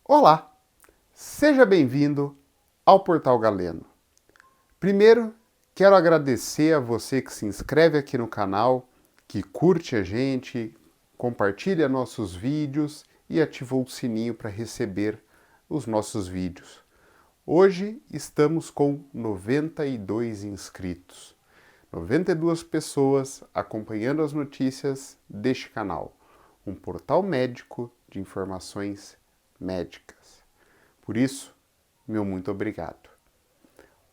Olá, seja bem-vindo ao Portal Galeno. Primeiro, quero agradecer a você que se inscreve aqui no canal, que curte a gente, compartilha nossos vídeos e ativou o sininho para receber os nossos vídeos. Hoje estamos com 92 inscritos, 92 pessoas acompanhando as notícias deste canal, um portal médico de informações médicas. Por isso, meu muito obrigado.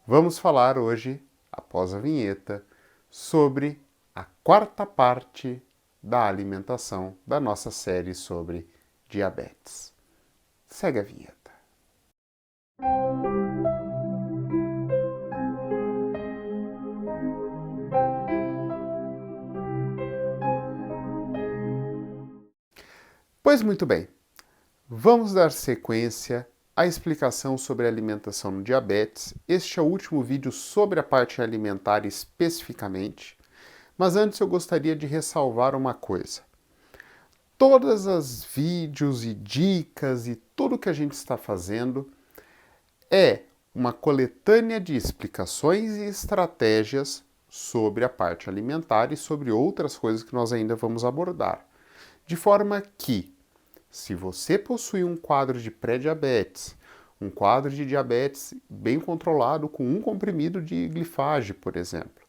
Vamos falar hoje, após a vinheta, sobre a quarta parte da alimentação da nossa série sobre diabetes. Segue a vinheta. Pois muito bem, vamos dar sequência à explicação sobre a alimentação no diabetes. Este é o último vídeo sobre a parte alimentar especificamente, mas antes eu gostaria de ressalvar uma coisa. Todas as vídeos e dicas e tudo que a gente está fazendo é uma coletânea de explicações e estratégias sobre a parte alimentar e sobre outras coisas que nós ainda vamos abordar. De forma que, se você possui um quadro de pré-diabetes, um quadro de diabetes bem controlado com um comprimido de glifage, por exemplo,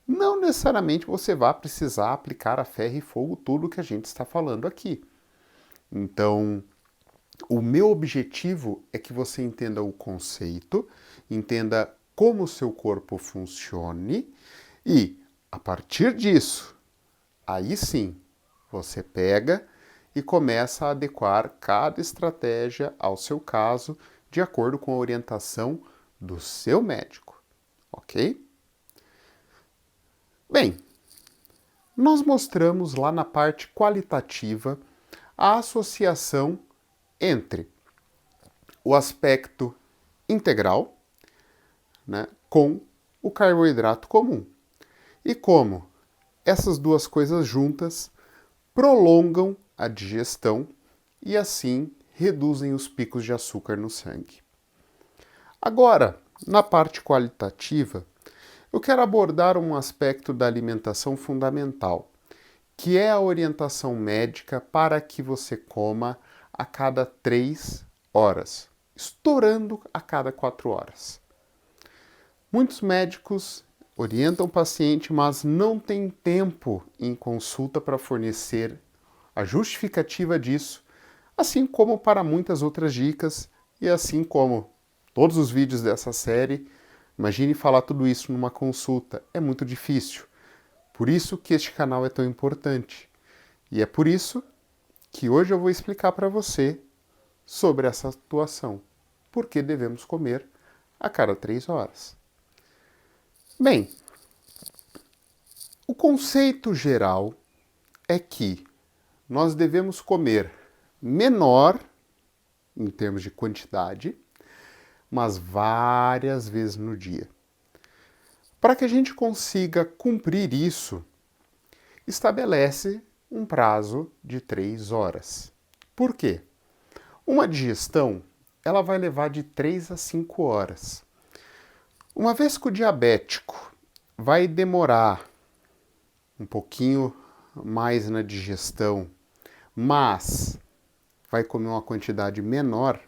não necessariamente você vai precisar aplicar a ferro e fogo tudo que a gente está falando aqui. Então, o meu objetivo é que você entenda o conceito, entenda como o seu corpo funcione e, a partir disso, aí sim, você pega e começa a adequar cada estratégia ao seu caso, de acordo com a orientação do seu médico, ok? Bem, nós mostramos lá na parte qualitativa a associação entre o aspecto integral, né, com o carboidrato comum e como essas duas coisas juntas prolongam a digestão e assim reduzem os picos de açúcar no sangue. Agora, na parte qualitativa, eu quero abordar um aspecto da alimentação fundamental, que é a orientação médica para que você coma a cada 3 horas, estourando a cada 4 horas. Muitos médicos orientam o paciente, mas não têm tempo em consulta para fornecer a justificativa disso, assim como para muitas outras dicas e assim como todos os vídeos dessa série. Imagine falar tudo isso numa consulta, é muito difícil. Por isso que este canal é tão importante. E é por isso que hoje eu vou explicar para você sobre essa situação. Por que devemos comer a cada 3 horas? Bem, o conceito geral é que nós devemos comer menor em termos de quantidade, mas várias vezes no dia. Para que a gente consiga cumprir isso, estabelece um prazo de 3 horas. Por quê? Uma digestão, ela vai levar de 3 a 5 horas. Uma vez que o diabético vai demorar um pouquinho mais na digestão, mas vai comer uma quantidade menor,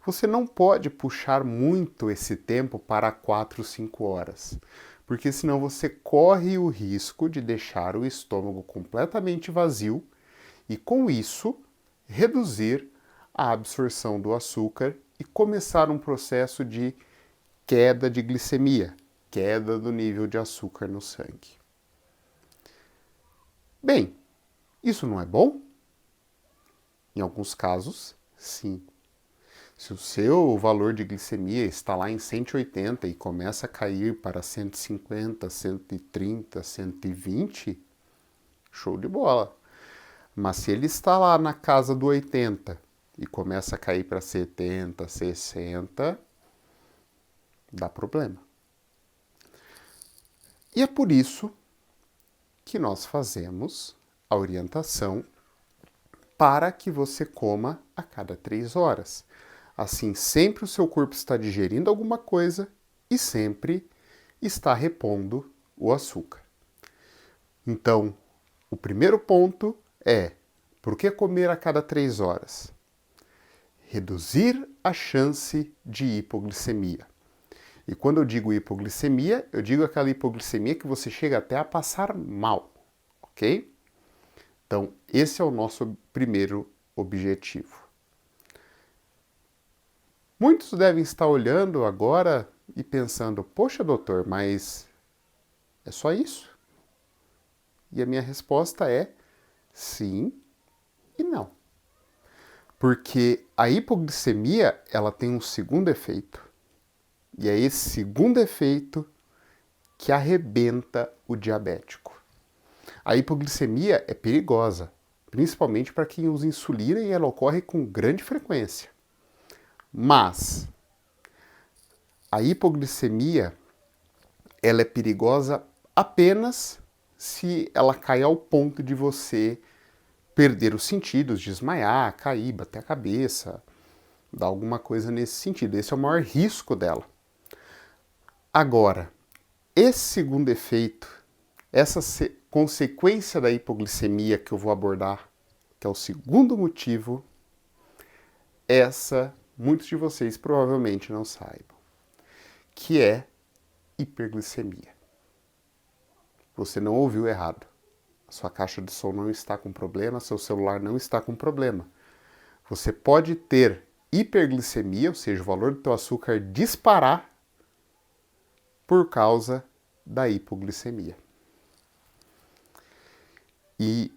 você não pode puxar muito esse tempo para 4, 5 horas, porque senão você corre o risco de deixar o estômago completamente vazio e, com isso, reduzir a absorção do açúcar e começar um processo de queda de glicemia, queda do nível de açúcar no sangue. Bem, isso não é bom? Em alguns casos, sim. Se o seu valor de glicemia está lá em 180 e começa a cair para 150, 130, 120, show de bola. Mas se ele está lá na casa do 80 e começa a cair para 70, 60, dá problema. E é por isso que nós fazemos a orientação para que você coma a cada 3 horas. Assim, sempre o seu corpo está digerindo alguma coisa e sempre está repondo o açúcar. Então, o primeiro ponto é: por que comer a cada 3 horas? Reduzir a chance de hipoglicemia. E quando eu digo hipoglicemia, eu digo aquela hipoglicemia que você chega até a passar mal, ok? Então, esse é o nosso primeiro objetivo. Muitos devem estar olhando agora e pensando: poxa, doutor, mas é só isso? E a minha resposta é sim e não. Porque a hipoglicemia, ela tem um segundo efeito. E é esse segundo efeito que arrebenta o diabético. A hipoglicemia é perigosa, principalmente para quem usa insulina, e ela ocorre com grande frequência. Mas a hipoglicemia, ela é perigosa apenas se ela cai ao ponto de você perder os sentidos, desmaiar, cair, bater a cabeça, dar alguma coisa nesse sentido. Esse é o maior risco dela. Agora, esse segundo efeito, essa consequência da hipoglicemia que eu vou abordar, que é o segundo motivo, essa muitos de vocês provavelmente não saibam, que é hiperglicemia. Você não ouviu errado. A sua caixa de som não está com problema, seu celular não está com problema. Você pode ter hiperglicemia, ou seja, o valor do teu açúcar disparar por causa da hipoglicemia. E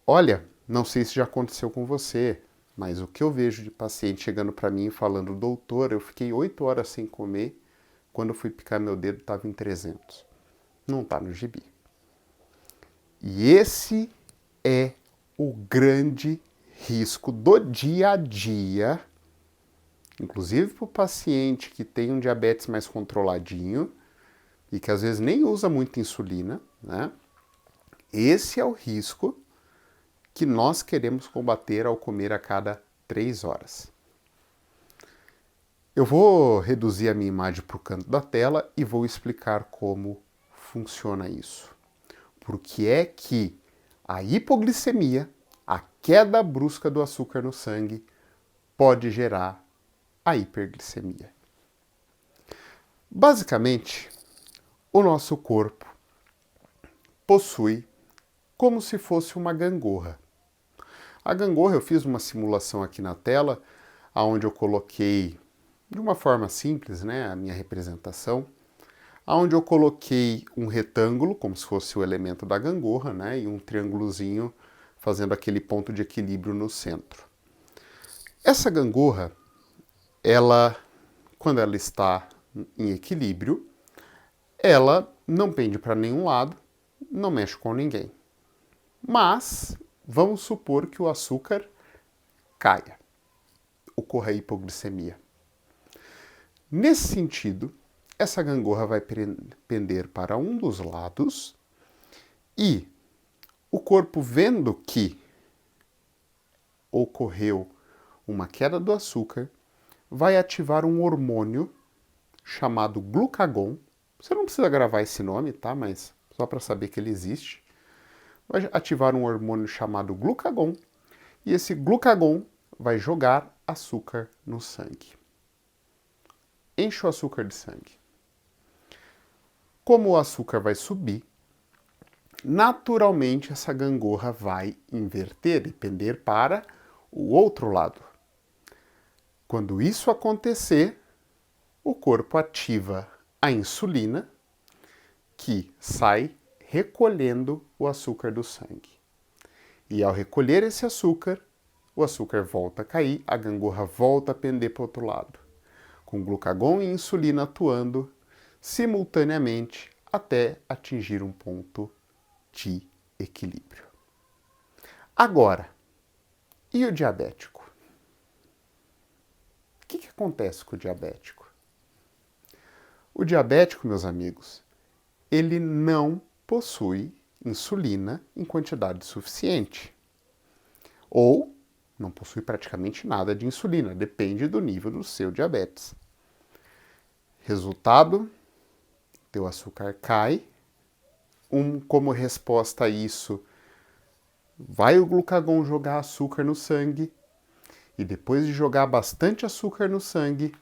olha, não sei se já aconteceu com você, mas o que eu vejo de paciente chegando para mim e falando: doutor, eu fiquei 8 horas sem comer, quando eu fui picar meu dedo estava em 300. Não está no gibi. E esse é o grande risco do dia a dia, inclusive para o paciente que tem um diabetes mais controladinho e que às vezes nem usa muita insulina, né? Esse é o risco que nós queremos combater ao comer a cada 3 horas. Eu vou reduzir a minha imagem para o canto da tela e vou explicar como funciona isso. Por que é que a hipoglicemia, a queda brusca do açúcar no sangue, pode gerar a hiperglicemia? Basicamente, o nosso corpo possui como se fosse uma gangorra. A gangorra, eu fiz uma simulação aqui na tela, onde eu coloquei, de uma forma simples, né, a minha representação, onde eu coloquei um retângulo, como se fosse o elemento da gangorra, né, e um triângulozinho fazendo aquele ponto de equilíbrio no centro. Essa gangorra, ela, quando ela está em equilíbrio, ela não pende para nenhum lado, não mexe com ninguém. Mas vamos supor que o açúcar caia, ocorra a hipoglicemia. Nesse sentido, essa gangorra vai pender para um dos lados e o corpo, vendo que ocorreu uma queda do açúcar, vai ativar um hormônio chamado glucagon. Você não precisa gravar esse nome, tá? Mas só para saber que ele existe. Vai ativar um hormônio chamado glucagon e esse glucagon vai jogar açúcar no sangue. Enche o açúcar de sangue. Como o açúcar vai subir, naturalmente essa gangorra vai inverter e pender para o outro lado. Quando isso acontecer, o corpo ativa a insulina, que sai recolhendo o açúcar do sangue. E ao recolher esse açúcar, o açúcar volta a cair, a gangorra volta a pender para o outro lado, com glucagon e insulina atuando simultaneamente até atingir um ponto de equilíbrio. Agora, e o diabético? O que acontece com o diabético? O diabético, meus amigos, ele não possui insulina em quantidade suficiente. ou não possui praticamente nada de insulina, depende do nível do seu diabetes. Resultado, teu açúcar cai. Como resposta a isso, vai o glucagon jogar açúcar no sangue, e depois de jogar bastante açúcar no sangue,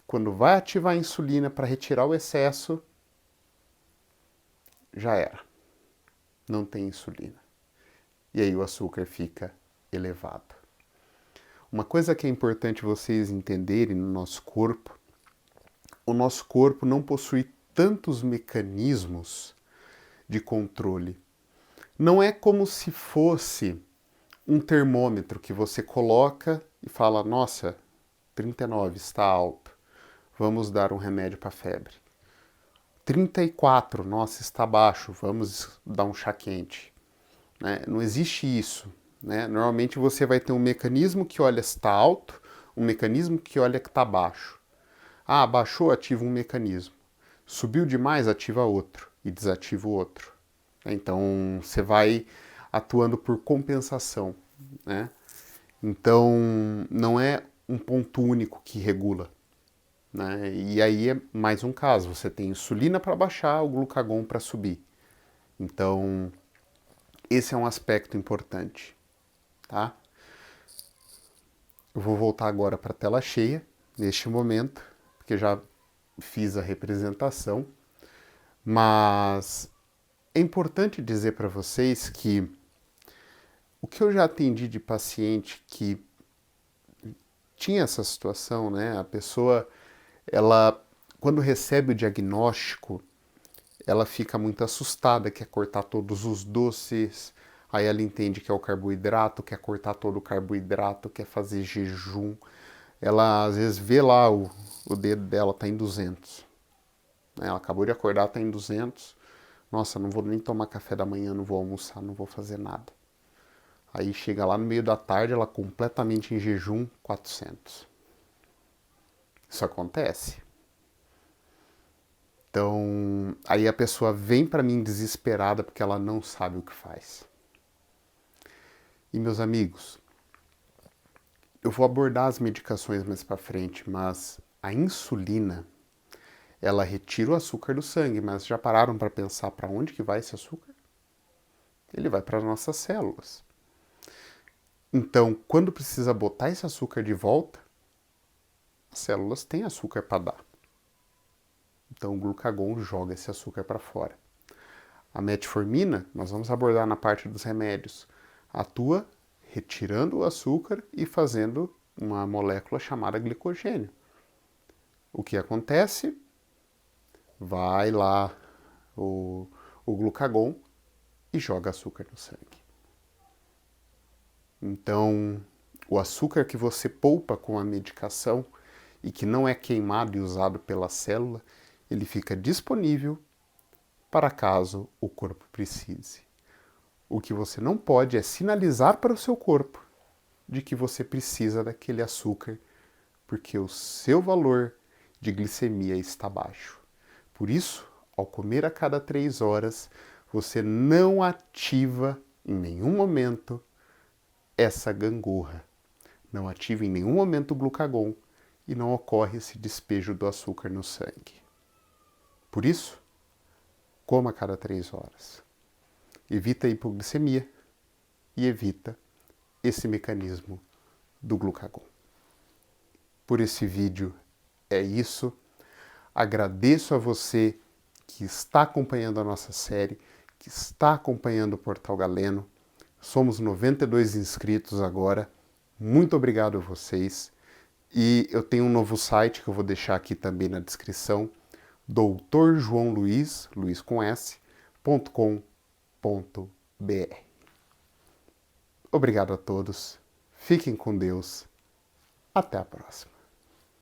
quando vai ativar a insulina para retirar o excesso, já era. Não tem insulina. E aí o açúcar fica elevado. Uma coisa que é importante vocês entenderem no nosso corpo, o nosso corpo não possui tantos mecanismos de controle. Não é como se fosse um termômetro que você coloca e fala, nossa, 39 está alto, vamos dar um remédio para a febre. 34, nossa, está baixo, vamos dar um chá quente. Né? Não existe isso. Né? Normalmente você vai ter um mecanismo que olha se está alto, um mecanismo que olha que está baixo. Ah, baixou, ativa um mecanismo. Subiu demais, ativa outro e desativa o outro. Então você vai atuando por compensação. Né? Então não é um ponto único que regula. Né? E aí é mais um caso, você tem insulina para baixar, o glucagon para subir. Então, esse é um aspecto importante. Tá? Eu vou voltar agora para a tela cheia, neste momento, porque já fiz a representação, mas é importante dizer para vocês que o que eu já atendi de paciente que tinha essa situação, né? A pessoa, ela, quando recebe o diagnóstico, ela fica muito assustada, quer cortar todos os doces, aí ela entende que é o carboidrato, quer cortar todo o carboidrato, quer fazer jejum. Ela às vezes vê lá o dedo dela tá em 200. Ela acabou de acordar, tá em 200. Nossa, não vou nem tomar café da manhã, não vou almoçar, não vou fazer nada. Aí chega lá no meio da tarde, ela completamente em jejum, 400. Isso acontece. Então, aí a pessoa vem para mim desesperada porque ela não sabe o que faz. E meus amigos, eu vou abordar as medicações mais para frente, mas a insulina, ela retira o açúcar do sangue, mas já pararam para pensar para onde que vai esse açúcar? Ele vai para as nossas células. Então, quando precisa botar esse açúcar de volta, as células têm açúcar para dar. Então, o glucagon joga esse açúcar para fora. A metformina, nós vamos abordar na parte dos remédios, atua retirando o açúcar e fazendo uma molécula chamada glicogênio. O que acontece? Vai lá o glucagon e joga açúcar no sangue. Então, o açúcar que você poupa com a medicação e que não é queimado e usado pela célula, ele fica disponível para caso o corpo precise. O que você não pode é sinalizar para o seu corpo de que você precisa daquele açúcar, porque o seu valor de glicemia está baixo. Por isso, ao comer a cada 3 horas, você não ativa em nenhum momento essa gangorra. Não ativa em nenhum momento o glucagon e não ocorre esse despejo do açúcar no sangue. Por isso, coma a cada 3 horas. Evita a hipoglicemia e evita esse mecanismo do glucagon. Por esse vídeo é isso. Agradeço a você que está acompanhando a nossa série, que está acompanhando o Portal Galeno. Somos 92 inscritos agora. Muito obrigado a vocês. E eu tenho um novo site que eu vou deixar aqui também na descrição, doutorjoaoluiz.com.br. Obrigado a todos. Fiquem com Deus. Até a próxima.